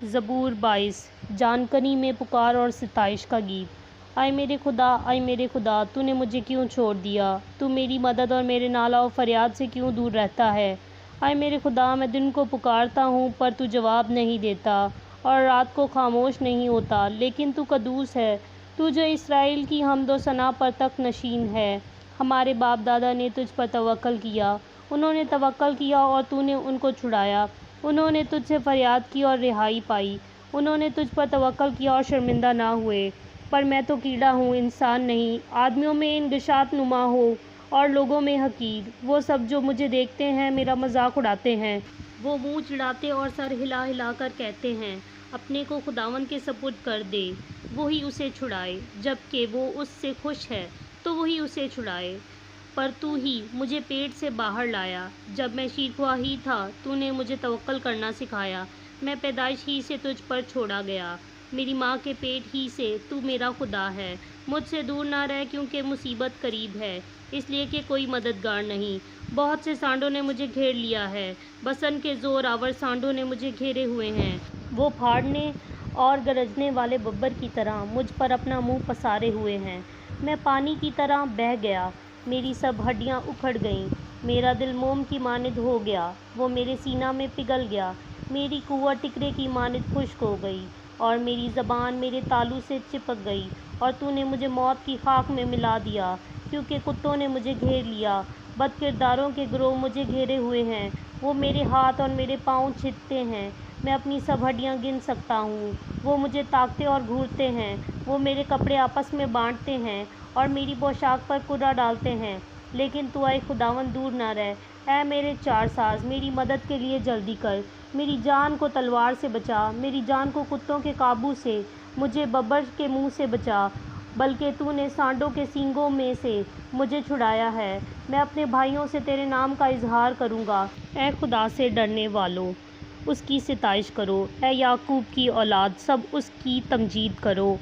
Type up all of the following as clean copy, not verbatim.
زبور 22 جانکنی میں پکار اور ستائش کا گیت۔ آئے میرے خدا تو نے مجھے کیوں چھوڑ دیا؟ تو میری مدد اور میرے نالہ و فریاد سے کیوں دور رہتا ہے؟ آئے میرے خدا میں دن کو پکارتا ہوں پر تو جواب نہیں دیتا اور رات کو خاموش نہیں ہوتا، لیکن تو قدوس ہے، تو جو اسرائیل کی حمد و ثنا پر تخت نشین ہے۔ ہمارے باپ دادا نے تجھ پر توکل کیا، انہوں نے توکل کیا اور تو نے ان کو چھڑایا، انہوں نے تجھ سے فریاد کی اور رہائی پائی، انہوں نے تجھ پر توکل کیا اور شرمندہ نہ ہوئے۔ پر میں تو کیڑا ہوں، انسان نہیں، آدمیوں میں انگشات نما ہو اور لوگوں میں حقیر۔ وہ سب جو مجھے دیکھتے ہیں میرا مذاق اڑاتے ہیں، وہ منہ چڑھاتے اور سر ہلا ہلا کر کہتے ہیں، اپنے کو خداوند کے سپرد کر دے، وہی اسے چھڑائے، جبکہ وہ اس سے خوش ہے تو وہی اسے چھڑائے۔ پر تو ہی مجھے پیٹ سے باہر لایا، جب میں شیرخواہ ہی تھا تو نے مجھے توکل کرنا سکھایا۔ میں پیدائش ہی سے تجھ پر چھوڑا گیا، میری ماں کے پیٹ ہی سے تو میرا خدا ہے۔ مجھ سے دور نہ رہ کیونکہ مصیبت قریب ہے، اس لیے کہ کوئی مددگار نہیں۔ بہت سے سانڈوں نے مجھے گھیر لیا ہے، بسن کے زور آور سانڈوں نے مجھے گھیرے ہوئے ہیں۔ وہ پھاڑنے اور گرجنے والے ببر کی طرح مجھ پر اپنا منہ پسارے ہوئے ہیں۔ میں پانی کی طرح بہہ گیا، میری سب ہڈیاں اکھڑ گئیں، میرا دل موم کی مانند ہو گیا، وہ میرے سینہ میں پگھل گیا، میری قوت ٹکرے کی مانند خشک ہو گئی اور میری زبان میرے تالو سے چپک گئی، اور تو نے مجھے موت کی خاک میں ملا دیا، کیونکہ کتوں نے مجھے گھیر لیا، بد کرداروں کے گروہ مجھے گھیرے ہوئے ہیں، وہ میرے ہاتھ اور میرے پاؤں چھیدتے ہیں۔ میں اپنی سب ہڈیاں گن سکتا ہوں، وہ مجھے تاکتے اور گھورتے ہیں، وہ میرے کپڑے آپس میں بانٹتے ہیں اور میری پوشاک پر کرہ ڈالتے ہیں۔ لیکن تو اے خداوند دور نہ رہ، اے میرے چار ساز میری مدد کے لیے جلدی کر، میری جان کو تلوار سے بچا، میری جان کو کتوں کے قابو سے، مجھے ببر کے منہ سے بچا، بلکہ تو نے سانڈوں کے سینگوں میں سے مجھے چھڑایا ہے۔ میں اپنے بھائیوں سے تیرے نام کا اظہار کروں گا۔ اے خدا سے ڈرنے والو، اس کی ستائش کرو، اے یعقوب کی اولاد سب اس کی تمجید کرو،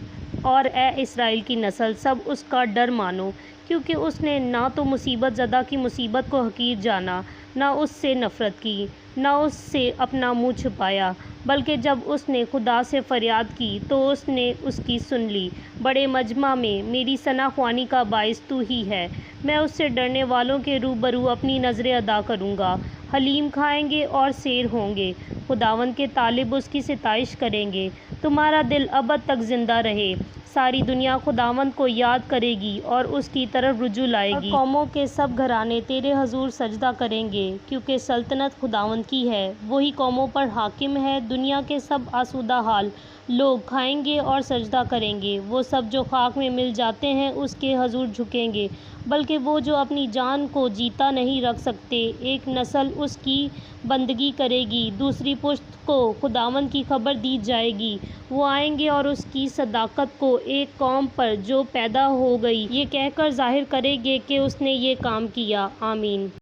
اور اے اسرائیل کی نسل سب اس کا ڈر مانو، کیونکہ اس نے نہ تو مصیبت زدہ کی مصیبت کو حقیر جانا، نہ اس سے نفرت کی، نہ اس سے اپنا منہ چھپایا، بلکہ جب اس نے خدا سے فریاد کی تو اس نے اس کی سن لی۔ بڑے مجمع میں میری ثنا خوانی کا باعث تو ہی ہے، میں اس سے ڈرنے والوں کے روبرو اپنی نذریں ادا کروں گا۔ حلیم کھائیں گے اور سیر ہوں گے، خداوند کے طالب اس کی ستائش کریں گے۔ تمہارا دل ابد تک زندہ رہے، ساری دنیا خداوند کو یاد کرے گی اور اس کی طرف رجوع لائے گی۔ اور قوموں کے سب گھرانے تیرے حضور سجدہ کریں گے، کیونکہ سلطنت خداوند کی ہے، وہی قوموں پر حاکم ہے۔ دنیا کے سب آسودہ حال لوگ کھائیں گے اور سجدہ کریں گے، وہ سب جو خاک میں مل جاتے ہیں اس کے حضور جھکیں گے، بلکہ وہ جو اپنی جان کو جیتا نہیں رکھ سکتے۔ ایک نسل اس کی بندگی کرے گی، دوسری پشت کو خداوند کی خبر دی جائے گی، وہ آئیں گے اور اس کی صداقت کو ایک قوم پر جو پیدا ہو گئی یہ کہہ کر ظاہر کریں گے کہ اس نے یہ کام کیا۔ آمین۔